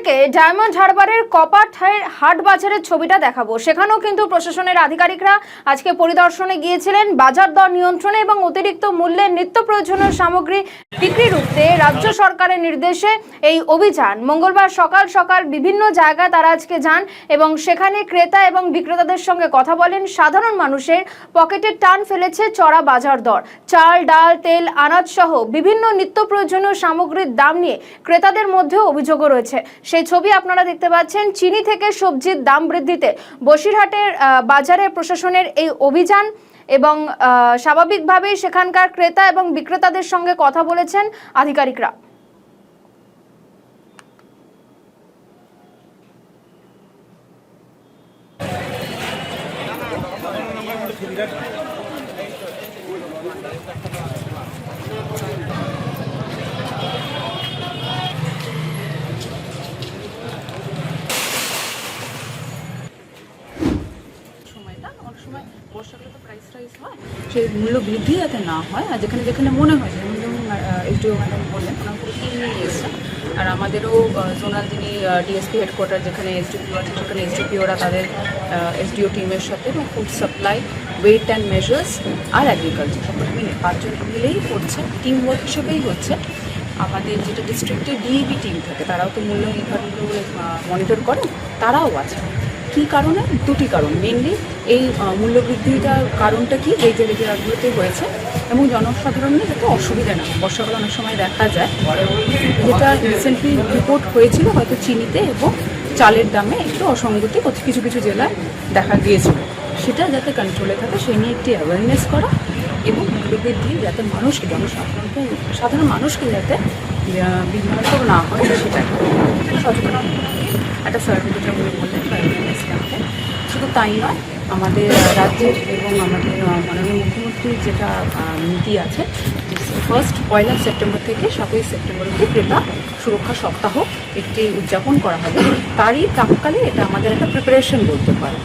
আপনাদেরকে ডায়মন্ড হারবারের কপার হাট বাজারের ছবিটা দেখাবো। সেখানেও কিন্তু প্রশাসনের আধিকারিকরা আজকে পরিদর্শনে গিয়েছিলেন। বাজার দর নিয়ন্ত্রণে এবং অতিরিক্ত মূল্যে নিত্য প্রয়োজনীয় সামগ্রী বিক্রি রুখতে রাজ্য সরকারের নির্দেশে এই অভিযান। মঙ্গলবার সকাল সকাল বিভিন্ন জায়গায় তারা আজকে যান এবং সেখানে ক্রেতা এবং বিক্রেতাদের সঙ্গে কথা বলেন। সাধারণ মানুষের পকেটে টান ফেলেছে চড়া বাজার দর। চাল, ডাল, তেল, আনাজ সহ বিভিন্ন নিত্য প্রয়োজনীয় সামগ্রীর দাম নিয়ে ক্রেতাদের মধ্যেও অভিযোগও রয়েছে। সেই ছবি আপনারা দেখতে পাচ্ছেন। চিনি থেকে সবজির দাম বৃদ্ধিতে বসিরহাটের বাজারে প্রশাসনের এই অভিযান এবং স্বাভাবিকভাবেই সেখানকার ক্রেতা এবং বিক্রেতাদের সঙ্গে কথা বলেছেন আধিকারিকরা। বর্ষাকালে তো প্রাইস রাইজ হয়, সেই মূল্য বৃদ্ধি যাতে না হয়। আর যেখানে যেখানে মনে হয়, যেমন এসডিও ম্যাডাম বললেন, ওনার টিম নিয়ে এসেছেন। আর আমাদেরও জোনাল যিনি ডিএসপি হেডকোয়ার্টার যেখানে এসডিপিও আছে, সেখানে এসডিপিওরা তাদের এসডিও টিমের সাথে এবং food supply, weight and measures আর অ্যাগ্রিকালচার সকলে মিলে 5 জন মিলেই করছে, টিম ওয়ার্ক হিসেবেই হচ্ছে। আমাদের যেটা ডিস্ট্রিক্টের ডিইবি টিম থাকে, তারাও তো মূল্য নির্ধারণগুলো মনিটর করেন, তারাও আছে। কী কারণে? দুটি কারণ মেনলি। এই মূল্যবৃদ্ধিটার কারণটা কি, এই যে রেগুলারগুলোতে হয়েছে এবং জনসাধারণের যাতে অসুবিধা না। বর্ষাকালে অনেক সময় দেখা যায়, যেটা রিসেন্টলি রিপোর্ট হয়েছিল হয়তো চিনিতে এবং চালের দামে একটু অসঙ্গতি কিছু কিছু জেলায় দেখা গিয়েছিল। সেটা যাতে কন্ট্রোলে থাকে সেই নিয়ে একটি অ্যাওয়ারনেস করা এবং মূল্যবৃদ্ধি যাতে মানুষকে, সাধারণ মানুষকে যাতে বিভ্রান্ত না হয় সেটা সচেতন একটা সার্ভে যেটা উনি বললেন বা অ্যাওয়ারনেস ক্যাম্পে। শুধু তাই নয়, আমাদের রাজ্যের এবং আমাদের মাননীয় মুখ্যমন্ত্রীর যেটা নীতি আছে, পয়লা সেপ্টেম্বর থেকে 7ই সেপ্টেম্বর অবধি ক্রেতা সুরক্ষা সপ্তাহ একটি উদযাপন করা হবে। তারই প্রাককালে এটা আমাদের একটা প্রিপারেশন বলতে পারে।